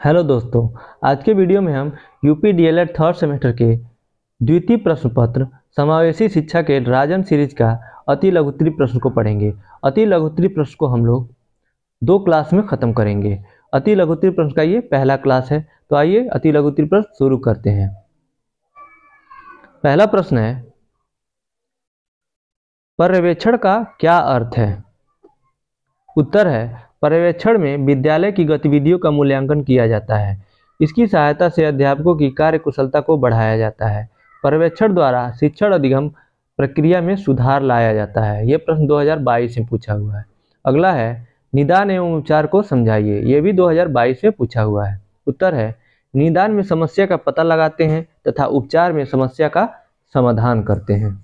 Hello दोस्तों, आज के वीडियो में हम यूपी डीएलएड थर्ड सेमेस्टर के द्वितीय प्रश्न पत्र समावेशी शिक्षा के राजन सीरीज का अति लघुत्तरी प्रश्न को पढ़ेंगे। अति लघुत्तरी प्रश्न को हम लोग 2 क्लास में ख़त्म करेंगे। अति लघुत्तरी प्रश्न का ये पहला क्लास है, तो आइए अति लघुत्तरी प्रश्न शुरू करते हैं। पहला प्रश्न है, पर्यवेक्षण का क्या अर्थ है? उत्तर है, पर्यवेक्षण में विद्यालय की गतिविधियों का मूल्यांकन किया जाता है। इसकी सहायता से अध्यापकों की कार्य कुशलता को बढ़ाया जाता है। पर्यवेक्षण द्वारा शिक्षण अधिगम प्रक्रिया में सुधार लाया जाता है। यह प्रश्न 2022 में पूछा हुआ है। अगला है, निदान एवं उपचार को समझाइए। यह भी 2022 में पूछा हुआ है। उत्तर है, निदान में समस्या का पता लगाते हैं तथा उपचार में समस्या का समाधान करते हैं।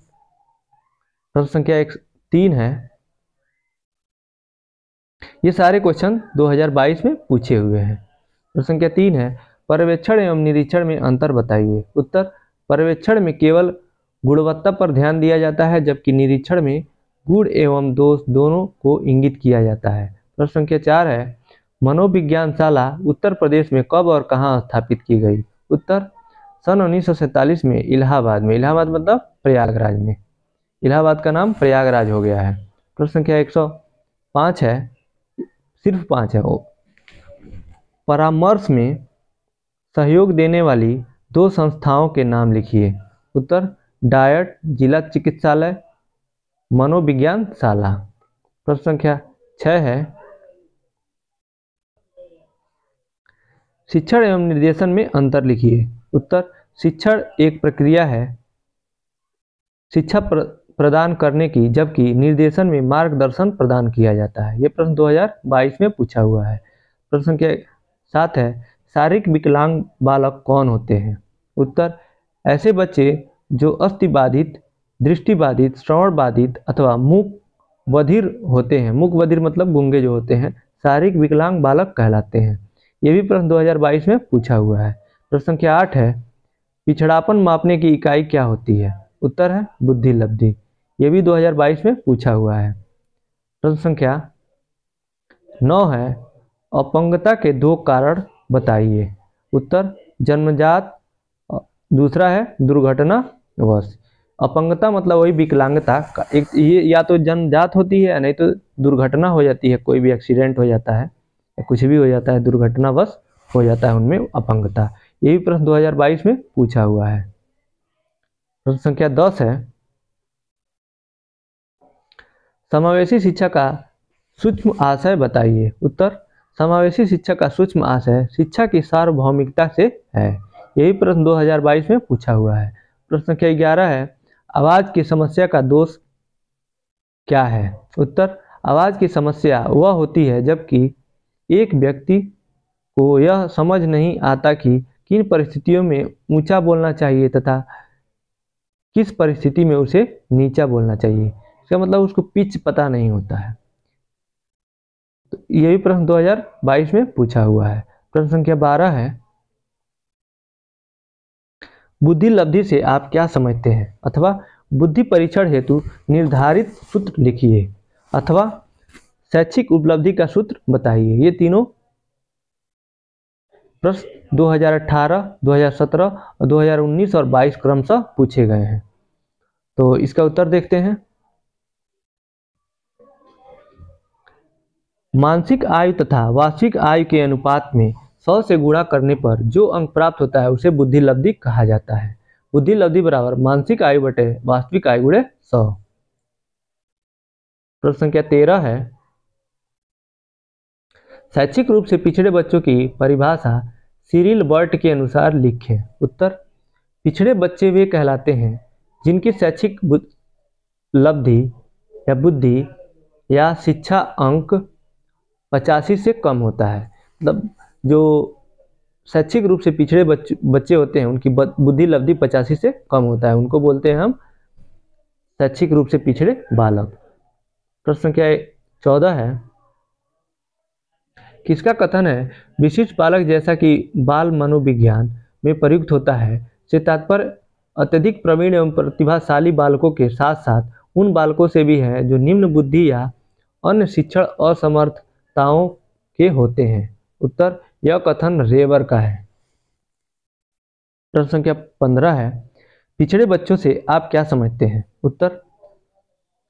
प्रश्न संख्या 3 है। ये सारे क्वेश्चन 2022 में पूछे हुए हैं। प्रश्न संख्या 3 है, पर्यवेक्षण एवं निरीक्षण में अंतर बताइए। उत्तर, पर्यवेक्षण में केवल गुणवत्ता पर ध्यान दिया जाता है, जबकि निरीक्षण में गुण एवं दोष दोनों को इंगित किया जाता है। प्रश्न संख्या 4 है, मनोविज्ञानशाला उत्तर प्रदेश में कब और कहाँ स्थापित की गई? उत्तर, सन 1947 में इलाहाबाद में। इलाहाबाद मतलब प्रयागराज में। इलाहाबाद का नाम प्रयागराज हो गया है। प्रश्न संख्या 105 है, सिर्फ 5 है वो। परामर्श में सहयोग देने वाली 2 संस्थाओं के नाम लिखिए। उत्तर, डायट जिला चिकित्सालय, मनोविज्ञानशाला। प्रश्न संख्या 6 है, शिक्षण एवं निर्देशन में अंतर लिखिए। उत्तर, शिक्षण एक प्रक्रिया है शिक्षा प्रदान करने की, जबकि निर्देशन में मार्गदर्शन प्रदान किया जाता है। यह प्रश्न 2022 में पूछा हुआ है। प्रश्न संख्या 7 है, शारीरिक विकलांग बालक कौन होते हैं? उत्तर, ऐसे बच्चे जो अस्थि बाधित, दृष्टि बाधित, श्रवण बाधित अथवा मूक बधिर होते हैं। मूक बधिर मतलब गूंगे जो होते हैं, शारीरिक विकलांग बालक कहलाते हैं। यह भी प्रश्न 2022 में पूछा हुआ है। प्रश्न संख्या 8 है, पिछड़ापन मापने की इकाई क्या होती है? उत्तर है, बुद्धि लब्धि। यह भी 2022 में पूछा हुआ है। प्रश्न संख्या 9 है, अपंगता के 2 कारण बताइए। उत्तर, जन्मजात, दूसरा है दुर्घटनावश। अपंगता मतलब वही विकलांगता का एक, ये या तो जन्मजात होती है नहीं तो दुर्घटना हो जाती है, कोई भी एक्सीडेंट हो जाता है या कुछ भी हो जाता है, दुर्घटनावश हो जाता है उनमें अपंगता। ये भी प्रश्न 2022 में पूछा हुआ है। प्रश्न संख्या 10 है, समावेशी शिक्षा का सूक्ष्म आशय बताइए। उत्तर, समावेशी शिक्षा का सूक्ष्म आशय शिक्षा की सार्वभौमिकता से है। यही प्रश्न 2022 में पूछा हुआ है। प्रश्न संख्या 11 है, आवाज की समस्या का दोष क्या है? उत्तर, आवाज की समस्या वह होती है जबकि एक व्यक्ति को यह समझ नहीं आता कि किन परिस्थितियों में ऊंचा बोलना चाहिए तथा किस परिस्थिति में उसे नीचा बोलना चाहिए। इसका मतलब उसको पिच पता नहीं होता है। तो यह भी प्रश्न 2022 में पूछा हुआ है। प्रश्न संख्या 12 है, बुद्धि लब्धि से आप क्या समझते हैं? अथवा बुद्धि परीक्षण हेतु निर्धारित सूत्र लिखिए अथवा शैक्षिक उपलब्धि का सूत्र बताइए। ये तीनों प्रश्न 2018, 2017 और 2019 और 22 क्रमशः पूछे गए हैं। तो इसका उत्तर देखते हैं। मानसिक आयु तथा वास्तविक आयु के अनुपात में 100 से गुणा करने पर जो अंक प्राप्त होता है उसे बुद्धि लब्धि कहा जाता है। बुद्धि लब्धि बराबर मानसिक आयु बटे वास्तविक आयु गुणे 100। प्रश्न संख्या 13 है, शैक्षिक रूप से पिछड़े बच्चों की परिभाषा सिरिल बर्ट के अनुसार लिखें। उत्तर, पिछड़े बच्चे वे कहलाते हैं जिनकी शैक्षिक लब्धि या बुद्धि या शिक्षा अंक 85 से कम होता है। मतलब जो शैक्षिक रूप से पिछड़े बच्चे होते हैं उनकी बुद्धि लब्धि 85 से कम होता है, उनको बोलते हैं हम शैक्षिक रूप से पिछड़े बालक। प्रश्न संख्या 14 है, किसका कथन है विशिष्ट बालक जैसा कि बाल मनोविज्ञान में प्रयुक्त होता है से तात्पर्य अत्यधिक प्रवीण एवं प्रतिभाशाली बालकों के साथ साथ उन बालकों से भी है जो निम्न बुद्धि या अन्य शिक्षण असमर्थताओं के होते हैं। उत्तर, यह कथन रेबर का है। प्रश्न संख्या 15 है, पिछड़े बच्चों से आप क्या समझते हैं? उत्तर,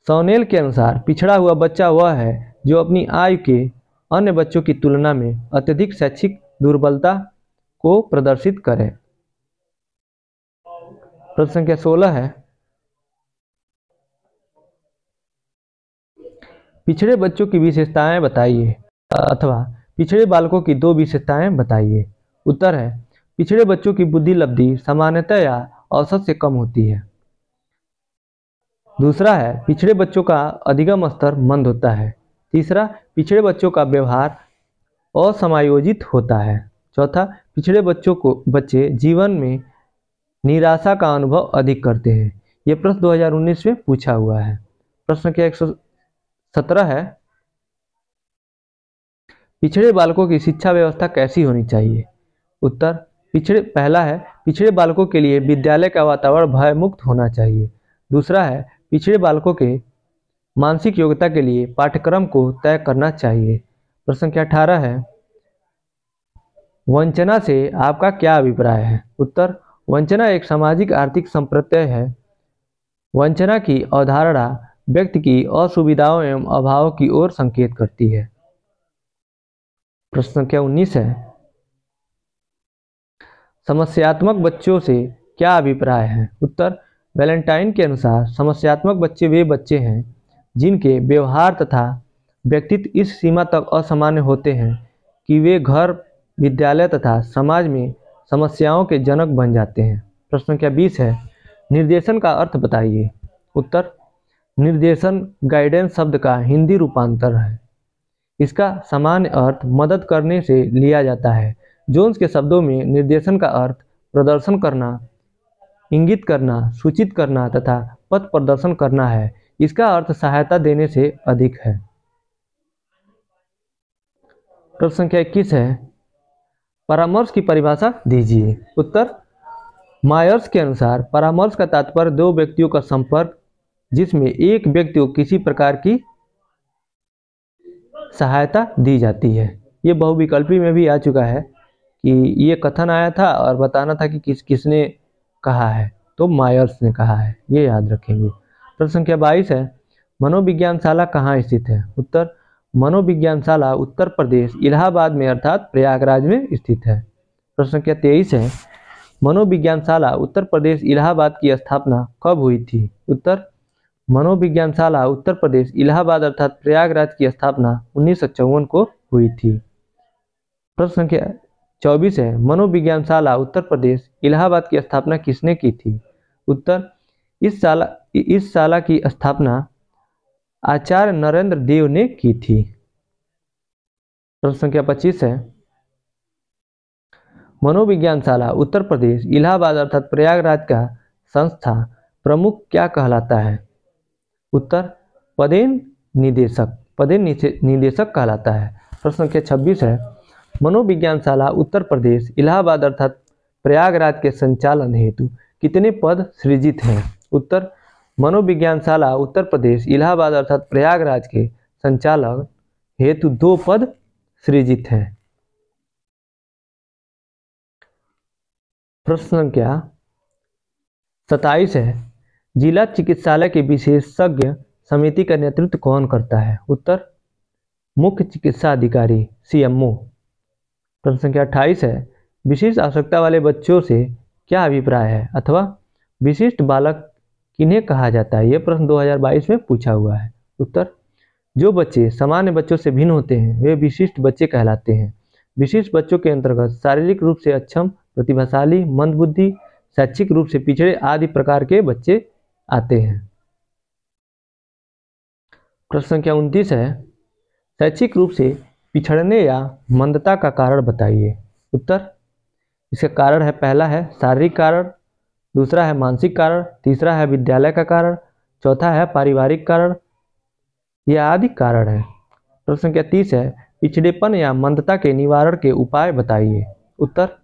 सौनेल के अनुसार पिछड़ा हुआ बच्चा वह है जो अपनी आयु के अन्य बच्चों की तुलना में अत्यधिक शैक्षिक दुर्बलता को प्रदर्शित करे। प्रश्न संख्या 16 है, पिछड़े बच्चों की विशेषताएं बताइए अथवा पिछड़े बालकों की दो विशेषताएं बताइए। उत्तर है, पिछड़े बच्चों की बुद्धि लब्धि सामान्यतः या औसत से कम होती है। दूसरा है, पिछड़े बच्चों का अधिगम स्तर मंद होता है। तीसरा, पिछड़े बच्चों का व्यवहार असमायोजित होता है। चौथा, पिछड़े बच्चे जीवन में निराशा का अनुभव अधिक करते हैं। यह प्रश्न 2019 में पूछा हुआ है। प्रश्न संख्या 117 है, पिछड़े बालकों की शिक्षा व्यवस्था कैसी होनी चाहिए? उत्तर, पहला है, पिछड़े बालकों के लिए विद्यालय का वातावरण भयमुक्त होना चाहिए। दूसरा है, पिछड़े बालकों के मानसिक योग्यता के लिए पाठ्यक्रम को तय करना चाहिए। प्रश्न संख्या 18 है, वंचना से आपका क्या अभिप्राय है? उत्तर, वंचना एक सामाजिक आर्थिक संप्रत्यय है। वंचना की अवधारणा व्यक्ति की असुविधाओं एवं अभावों की ओर संकेत करती है। प्रश्न संख्या 19 है, समस्यात्मक बच्चों से क्या अभिप्राय है? उत्तर, वैलेंटाइन के अनुसार समस्यात्मक बच्चे वे बच्चे हैं जिनके व्यवहार तथा व्यक्तित्व इस सीमा तक असामान्य होते हैं कि वे घर, विद्यालय तथा समाज में समस्याओं के जनक बन जाते हैं। प्रश्न संख्या 20 है, निर्देशन का अर्थ बताइए। उत्तर, निर्देशन गाइडेंस शब्द का हिंदी रूपांतर है। इसका सामान्य अर्थ मदद करने से लिया जाता है। जोन्स के शब्दों में निर्देशन का अर्थ प्रदर्शन करना, इंगित करना, सूचित करना तथा पथ प्रदर्शन करना है। इसका अर्थ सहायता देने से अधिक है। प्रश्न संख्या 21 है, परामर्श की परिभाषा दीजिए। उत्तर, मायर्स के अनुसार परामर्श का तात्पर्य दो व्यक्तियों का संपर्क जिसमें एक व्यक्ति को किसी प्रकार की सहायता दी जाती है। ये बहुविकल्पी में भी आ चुका है कि ये कथन आया था और बताना था कि किसने कहा है, तो मायर्स ने कहा है, ये याद रखेंगे। प्रश्न संख्या 22 है, मनोविज्ञानशाला कहाँ स्थित है? उत्तर, मनोविज्ञानशाला उत्तर प्रदेश इलाहाबाद में अर्थात प्रयागराज में स्थित है। प्रश्न संख्या 23 है, मनोविज्ञानशाला उत्तर प्रदेश इलाहाबाद की स्थापना कब हुई थी? उत्तर, मनोविज्ञानशाला उत्तर प्रदेश इलाहाबाद अर्थात प्रयागराज की स्थापना 1954 को हुई थी। प्रश्न संख्या 24 है, मनोविज्ञानशाला उत्तर प्रदेश इलाहाबाद की स्थापना किसने की थी? उत्तर, इस शाला की स्थापना आचार्य नरेंद्र देव ने की थी। प्रश्न संख्या 25 है, मनोविज्ञानशाला उत्तर प्रदेश इलाहाबाद अर्थात प्रयागराज का संस्था प्रमुख क्या कहलाता है? उत्तर, पदेन निदेशक कहलाता है। प्रश्न संख्या 26 है, मनोविज्ञानशाला उत्तर प्रदेश इलाहाबाद अर्थात प्रयागराज के संचालन हेतु कितने पद सृजित हैं? उत्तर, मनोविज्ञानशाला उत्तर प्रदेश इलाहाबाद अर्थात प्रयागराज के संचालन हेतु 2 पद सृजित हैं। प्रश्न संख्या 27 है, जिला चिकित्सालय के विशेषज्ञ समिति का नेतृत्व कौन करता है? उत्तर, मुख्य चिकित्सा अधिकारी CMO। प्रश्न संख्या 28 है, विशिष्ट आवश्यकता वाले बच्चों से क्या अभिप्राय है अथवा विशिष्ट बालक किन्हें कहा जाता है? यह प्रश्न 2022 में पूछा हुआ है। उत्तर, जो बच्चे सामान्य बच्चों से भिन्न होते हैं वे विशिष्ट बच्चे कहलाते हैं। विशिष्ट बच्चों के अंतर्गत शारीरिक रूप से अक्षम, प्रतिभाशाली, मंदबुद्धि, शैक्षिक रूप से पिछड़े आदि प्रकार के बच्चे आते हैं। प्रश्न संख्या 29 है, शैक्षिक रूप से पिछड़ने या मंदता का कारण बताइए। उत्तर, इसका कारण है, पहला है शारीरिक कारण, दूसरा है मानसिक कारण, तीसरा है विद्यालय का कारण, चौथा है पारिवारिक कारण, यह आदि कारण है। प्रश्न संख्या 30 है, पिछड़ेपन या मंदता के निवारण के उपाय बताइए। उत्तर,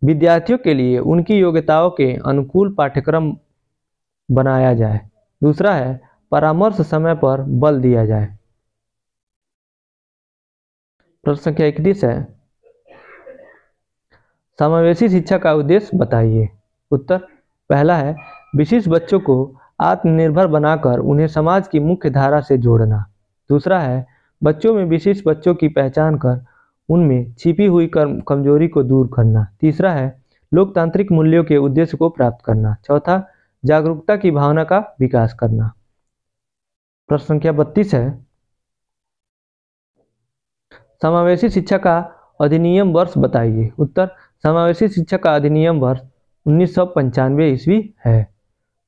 विद्यार्थियों के लिए उनकी योग्यताओं के अनुकूल पाठ्यक्रम बनाया जाए। दूसरा है परामर्श समय पर बल दिया जाए। प्रश्न संख्या 31 है, समावेशी शिक्षा का उद्देश्य बताइए। उत्तर, पहला है विशिष्ट बच्चों को आत्मनिर्भर बनाकर उन्हें समाज की मुख्य धारा से जोड़ना। दूसरा है बच्चों में विशिष्ट बच्चों की पहचान कर उनमें छिपी हुई कमजोरी को दूर करना। तीसरा है लोकतांत्रिक मूल्यों के उद्देश्य को प्राप्त करना। चौथा, जागरूकता की भावना का विकास करना। प्रश्न संख्या 32 है, समावेशी शिक्षा का अधिनियम वर्ष बताइए। उत्तर, समावेशी शिक्षा का अधिनियम वर्ष 1995 ईस्वी है।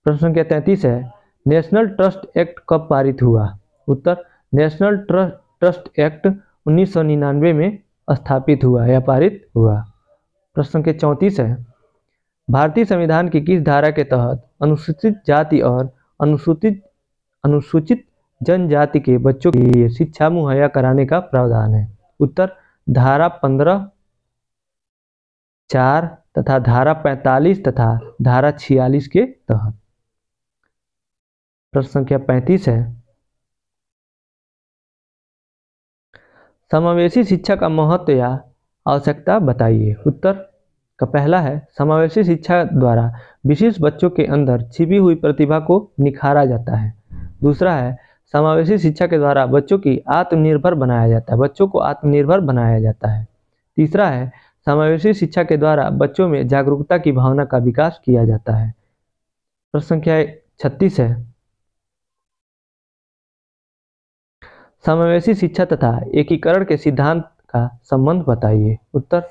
प्रश्न संख्या 33 है, नेशनल ट्रस्ट एक्ट कब पारित हुआ। उत्तर, नेशनल ट्रस्ट एक्ट 1999 में स्थापित हुआ या पारित हुआ। प्रश्न संख्या 34 है, भारतीय संविधान की किस धारा के तहत अनुसूचित जाति और अनुसूचित जनजाति के बच्चों के लिए शिक्षा मुहैया कराने का प्रावधान है। उत्तर, धारा 15(4) तथा धारा 45 तथा धारा 46 के तहत। प्रश्न संख्या 35 है, समावेशी शिक्षा का महत्व या आवश्यकता बताइए। उत्तर का पहला है समावेशी शिक्षा द्वारा विशिष्ट बच्चों के अंदर छिपी हुई प्रतिभा को निखारा जाता है। दूसरा है समावेशी शिक्षा के द्वारा बच्चों को आत्मनिर्भर बनाया जाता है। तीसरा है समावेशी शिक्षा के द्वारा बच्चों में जागरूकता की भावना का विकास किया जाता है। प्रश्न संख्या 36 है, समावेशी शिक्षा तथा एकीकरण के सिद्धांत का संबंध बताइए। उत्तर,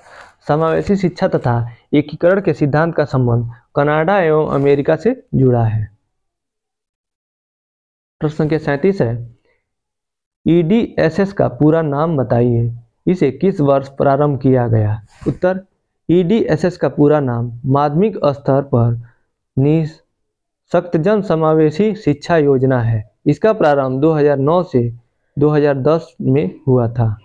समावेशी शिक्षा तथा एकीकरण के सिद्धांत का संबंध कनाडा एवं अमेरिका से जुड़ा है। प्रश्न संख्या 37 है, EDSS का पूरा नाम बताइए। इसे किस वर्ष प्रारंभ किया गया। उत्तर, EDSS का पूरा नाम माध्यमिक स्तर पर निःशक्तजन समावेशी शिक्षा योजना है। इसका प्रारंभ 2009 से 2010 में हुआ था।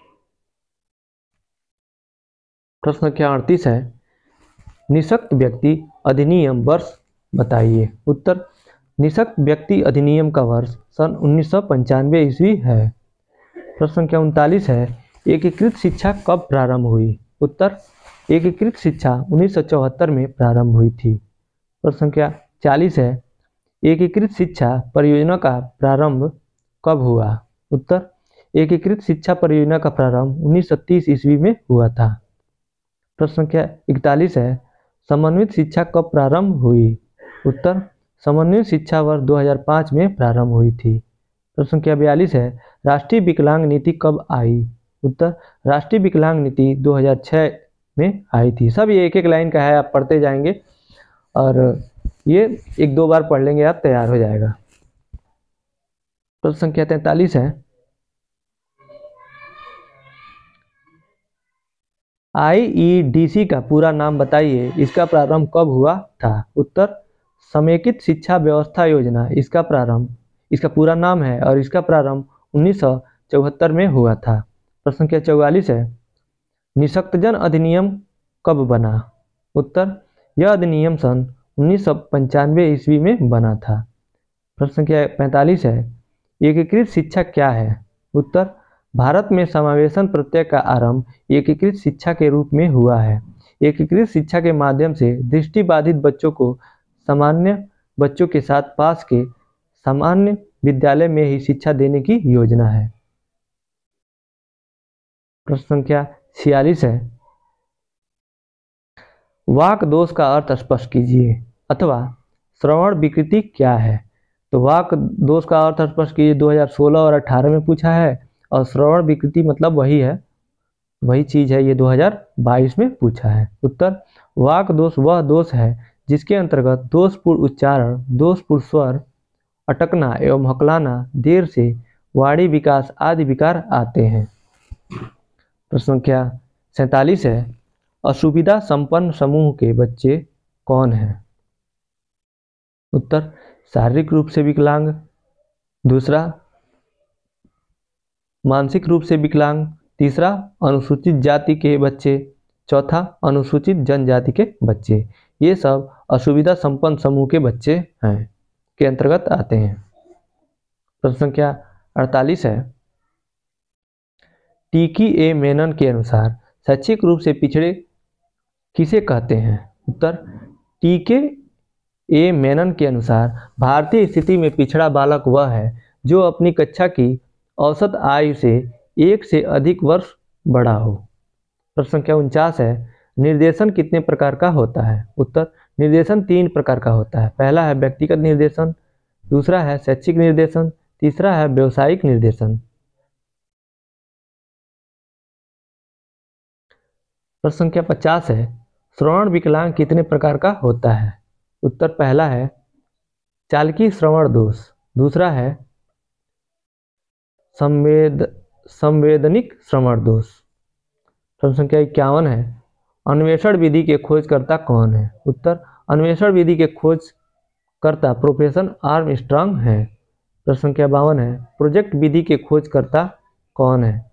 प्रश्न संख्या 38 है, निःशक्त व्यक्ति अधिनियम वर्ष बताइए। उत्तर, निःशक्त व्यक्ति अधिनियम का वर्ष सन 1995 ईस्वी है। प्रश्न संख्या 39 है, एकीकृत शिक्षा कब प्रारंभ हुई। उत्तर, एकीकृत शिक्षा 1974 में प्रारंभ हुई थी। प्रश्न संख्या 40 है, एकीकृत शिक्षा परियोजना का प्रारंभ कब हुआ। उत्तर, एकीकृत शिक्षा परियोजना का प्रारंभ 1930 ईस्वी में हुआ था। प्रश्न संख्या 41 है, समन्वित शिक्षा कब प्रारंभ हुई। उत्तर, समन्वित शिक्षा वर्ष 2005 में प्रारंभ हुई थी। प्रश्न संख्या 42 है, राष्ट्रीय विकलांग नीति कब आई। उत्तर, राष्ट्रीय विकलांग नीति 2006 में आई थी। सब ये एक एक लाइन का है, आप पढ़ते जाएंगे और ये 1-2 बार पढ़ लेंगे आप, तैयार हो जाएगा। प्रश्न संख्या 43 है, IEDC का पूरा नाम बताइए। इसका प्रारंभ कब हुआ था। उत्तर, समेकित शिक्षा व्यवस्था योजना इसका पूरा नाम है और इसका प्रारंभ 1974 में हुआ था। प्रश्न संख्या 44 है, निःशक्तजन अधिनियम कब बना। उत्तर, यह अधिनियम सन 1995 ईस्वी में बना था। प्रश्न संख्या 45 है, एकीकृत शिक्षा क्या है। उत्तर, भारत में समावेशन प्रत्यय का आरंभ एकीकृत शिक्षा के रूप में हुआ है। एकीकृत शिक्षा के माध्यम से दृष्टिबाधित बच्चों को सामान्य बच्चों के साथ पास के सामान्य विद्यालय में ही शिक्षा देने की योजना है। प्रश्न संख्या 46 है, वाक दोष का अर्थ स्पष्ट कीजिए अथवा श्रवण विकृति क्या है। तो वाक दोष का अर्थ स्पष्ट कीजिए 2016 और 18 में पूछा है, और श्रवण विकृति मतलब वही चीज है, ये 2022 में पूछा है। उत्तर, वाक दोष वह दोष है जिसके अंतर्गत दोषपूर्ण उच्चारण, दोषपूर्ण स्वर, अटकना एवं हकलाना, देर से वाणी विकास आदि विकार आते हैं। प्रश्न संख्या 47 है, असुविधा संपन्न समूह के बच्चे कौन हैं। उत्तर, शारीरिक रूप से विकलांग, दूसरा मानसिक रूप से विकलांग, तीसरा अनुसूचित जाति के बच्चे, चौथा अनुसूचित जनजाति के बच्चे। ये सब असुविधा संपन्न समूह के बच्चे हैं के अंतर्गत आते हैं। प्रश्न संख्या 48 है, टीकी ए मेनन के अनुसार शैक्षिक रूप से पिछड़े किसे कहते हैं? उत्तर, टीके ए मेनन के अनुसार भारतीय स्थिति में पिछड़ा बालक वह है जो अपनी कक्षा की औसत आयु से 1 से अधिक वर्ष बड़ा हो। प्रश्न संख्या 49 है, निर्देशन कितने प्रकार का होता है? उत्तर, निर्देशन 3 प्रकार का होता है। पहला है व्यक्तिगत निर्देशन, दूसरा है शैक्षिक निर्देशन, तीसरा है व्यावसायिक निर्देशन। प्रश्न संख्या 50 है, श्रवण विकलांग कितने प्रकार का होता है? उत्तर, पहला है चालकी श्रवण दोष, दूसरा है संवेदनिक श्रवण दोष। प्रश्न संख्या 51 है, अन्वेषण विधि के खोजकर्ता कौन है? उत्तर, अन्वेषण विधि के खोजकर्ता प्रोफेसर आर्मस्ट्रांग है। प्रश्न संख्या 52 है, प्रोजेक्ट विधि के खोजकर्ता कौन है?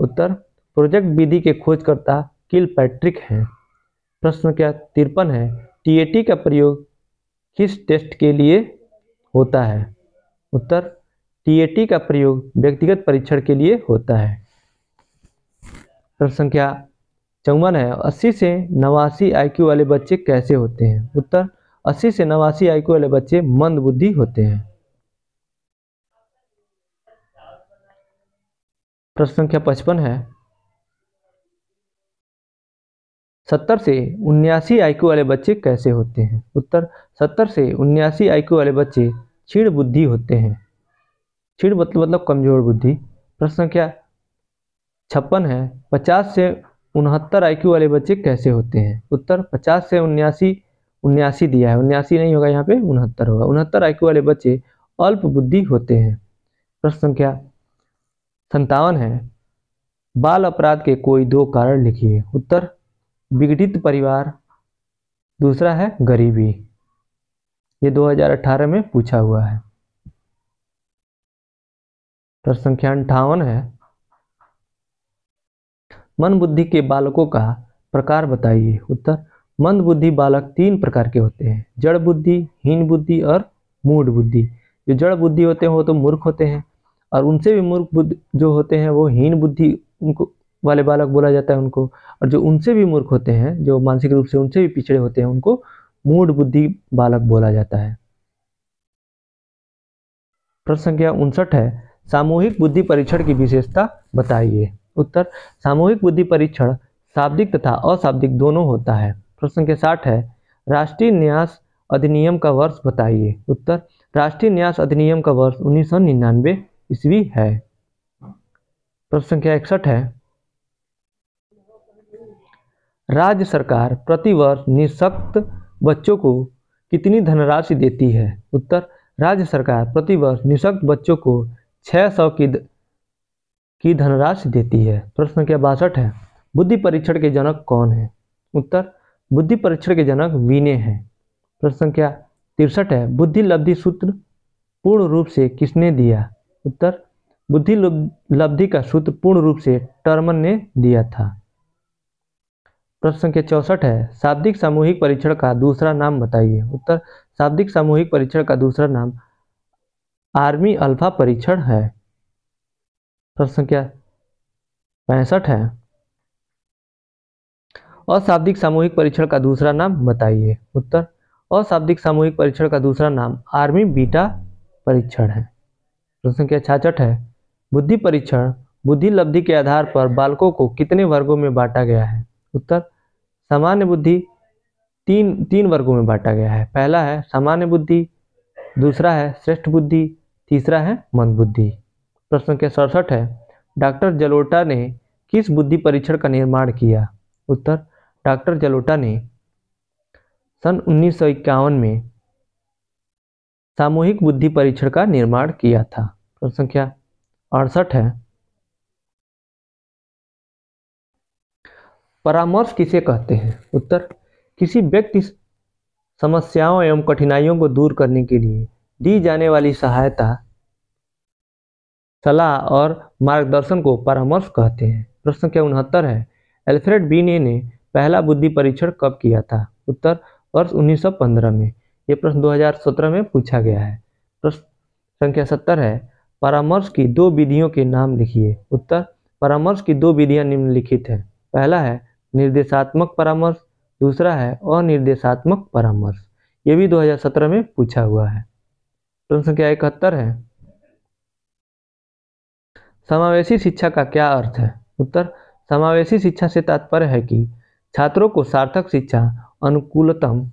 उत्तर, प्रोजेक्ट विधि के खोजकर्ता किलपैट्रिक हैं। प्रश्न संख्या 53 है, टीएटी का प्रयोग किस टेस्ट के लिए होता है? उत्तर, टीएटी का प्रयोग व्यक्तिगत परीक्षण के लिए होता है। प्रश्न संख्या 54 है, 80 से 89 आईक्यू वाले बच्चे कैसे होते हैं? उत्तर, 80 से 89 आईक्यू वाले बच्चे मंदबुद्धि होते हैं। प्रश्न संख्या 55 है, 70 से 79 आईक्यू वाले बच्चे कैसे होते हैं? उत्तर, 70 से 79 आईक्यू वाले बच्चे क्षीण बुद्धि होते हैं। क्षीण मतलब कमजोर बुद्धि। प्रश्न संख्या 56 है, 50 से 69 आईक्यू वाले बच्चे कैसे होते हैं? उत्तर, 50 से 79 दिया है, 79 नहीं होगा, यहाँ पे 69 होगा। 69 आईक्यू वाले बच्चे अल्प बुद्धि होते हैं। प्रश्न संख्या 57 है, बाल अपराध के कोई 2 कारण लिखिए। उत्तर, विघटित परिवार, दूसरा है गरीबी। ये 2018 में पूछा हुआ है। प्रश्न संख्या 58 है, मंद बुद्धि के बालकों का प्रकार बताइए। उत्तर, मंद बुद्धि बालक 3 प्रकार के होते हैं, जड़ बुद्धि, हीन बुद्धि और मूढ़ बुद्धि। जो जड़ बुद्धि होते हैं वो तो मूर्ख होते हैं, और उनसे भी मूर्ख बुद्धि जो होते हैं वो हीन बुद्धि उनको वाले बालक बोला जाता है उनको, और जो उनसे भी मूर्ख होते हैं, जो मानसिक रूप से उनसे भी पिछड़े होते हैं, उनको मूढ़ बुद्धि बालक बोला जाता है। प्रश्न संख्या 59 है, सामूहिक बुद्धि परीक्षण की विशेषता बताइए। उत्तर, सामूहिक बुद्धि परीक्षण शाब्दिक तथा अशाब्दिक दोनों होता है। प्रश्न संख्या 60 है, राष्ट्रीय न्यास अधिनियम का वर्ष बताइए। उत्तर, राष्ट्रीय न्यास अधिनियम का वर्ष 1999 ईस्वी है। प्रश्न संख्या 61 है, राज्य सरकार प्रतिवर्ष निःशक्त बच्चों को कितनी धनराशि देती है? उत्तर, राज्य सरकार प्रतिवर्ष निःशक्त बच्चों को 600 की धनराशि देती है। प्रश्न संख्या 62 है, बुद्धि परीक्षण के जनक कौन है? उत्तर, बुद्धि परीक्षण के जनक विनय है। प्रश्न संख्या 63 है, बुद्धि लब्धि सूत्र पूर्ण रूप से किसने दिया? उत्तर, बुद्धि लब्धि का सूत्र पूर्ण रूप से टर्मन ने दिया था। प्रश्न संख्या 64 है, शाब्दिक सामूहिक परीक्षण का दूसरा नाम बताइए। उत्तर, शाब्दिक सामूहिक परीक्षण का दूसरा नाम आर्मी अल्फा परीक्षण है। प्रश्न संख्या 65 है, अशाब्दिक सामूहिक परीक्षण का दूसरा नाम बताइए। उत्तर, अशाब्दिक सामूहिक परीक्षण का दूसरा नाम आर्मी बीटा परीक्षण है। प्रश्न संख्या 66 है, बुद्धि परीक्षण बुद्धि लब्धि के आधार पर बालकों को कितने वर्गों में बांटा गया है? उत्तर, सामान्य बुद्धि तीन वर्गों में बांटा गया है। पहला है सामान्य बुद्धि, दूसरा है श्रेष्ठ बुद्धि, तीसरा है मंद बुद्धि। प्रश्न संख्या 67 है, डॉक्टर जलोटा ने किस बुद्धि परीक्षण का निर्माण किया? उत्तर, डॉक्टर जलोटा ने सन 1951 में सामूहिक बुद्धि परीक्षण का निर्माण किया था। प्रश्न संख्या 68 है, परामर्श किसे कहते हैं? उत्तर, किसी व्यक्ति समस्याओं एवं कठिनाइयों को दूर करने के लिए दी जाने वाली सहायता, सलाह और मार्गदर्शन को परामर्श कहते हैं। प्रश्न संख्या 69 है, एल्फ्रेड बीने ने पहला बुद्धि परीक्षण कब किया था? उत्तर, वर्ष 1915 में। यह प्रश्न 2017 में पूछा गया है। प्रश्न संख्या 70 है, परामर्श की 2 विधियों के नाम लिखिए। उत्तर, परामर्श की 2 विधियां निम्नलिखित हैं। पहला है निर्देशात्मक परामर्श, दूसरा है अनिर्देशात्मक परामर्श, ये भी 2017 में पूछा हुआ है। प्रश्न संख्या 71 है, समावेशी शिक्षा का क्या अर्थ है? उत्तर, समावेशी शिक्षा से तात्पर्य है कि छात्रों को सार्थक शिक्षा अनुकूलतम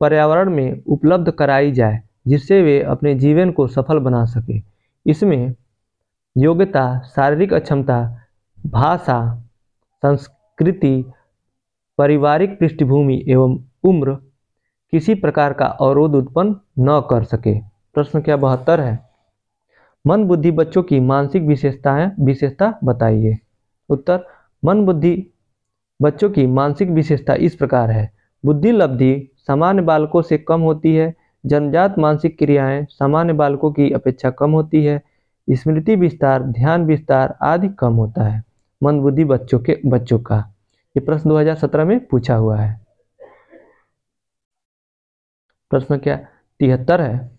पर्यावरण में उपलब्ध कराई जाए जिससे वे अपने जीवन को सफल बना सके। इसमें योग्यता, शारीरिक अक्षमता, भाषा, संस्कृति, पारिवारिक पृष्ठभूमि एवं उम्र किसी प्रकार का अवरोध उत्पन्न न कर सके। प्रश्न संख्या 72 है, मन बुद्धि बच्चों की मानसिक विशेषता बताइए। उत्तर, मन बुद्धि बच्चों की मानसिक विशेषता इस प्रकार है। बुद्धि लब्धि सामान्य बालकों से कम होती है, जन्मजात मानसिक क्रियाएं सामान्य बालकों की अपेक्षा कम होती है, स्मृति विस्तार, ध्यान विस्तार आदि कम होता है मन बुद्धि बच्चों का। ये प्रश्न 2017 में पूछा हुआ है। प्रश्न क्या 73 है,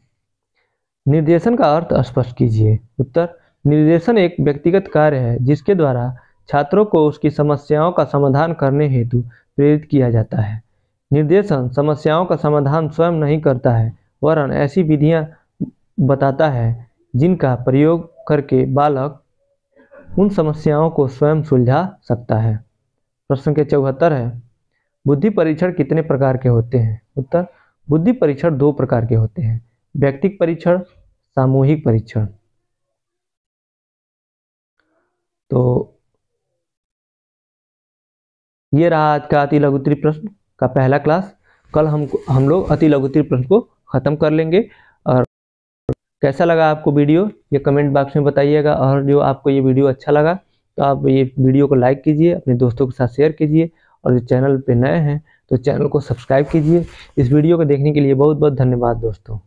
निर्देशन का अर्थ स्पष्ट कीजिए। उत्तर, निर्देशन एक व्यक्तिगत कार्य है जिसके द्वारा छात्रों को उसकी समस्याओं का समाधान करने हेतु प्रेरित किया जाता है। निर्देशन समस्याओं का समाधान स्वयं नहीं करता है, वरन ऐसी विधियां बताता है जिनका प्रयोग करके बालक उन समस्याओं को स्वयं सुलझा सकता है। प्रश्न के 74 है, बुद्धि परीक्षण कितने प्रकार के होते हैं? उत्तर, बुद्धि परीक्षण 2 प्रकार के होते हैं, व्यक्तिक परीक्षण, सामूहिक परीक्षण। तो ये रहा आज का अति लघुत्तरीय प्रश्न का पहला क्लास। कल हम लोग अति लघुत्तरीय प्रश्न को खत्म कर लेंगे। और कैसा लगा आपको वीडियो ये कमेंट बॉक्स में बताइएगा। और जो आपको ये वीडियो अच्छा लगा तो आप ये वीडियो को लाइक कीजिए, अपने दोस्तों के साथ शेयर कीजिए, और जो चैनल पे नए हैं तो चैनल को सब्सक्राइब कीजिए। इस वीडियो को देखने के लिए बहुत बहुत धन्यवाद दोस्तों।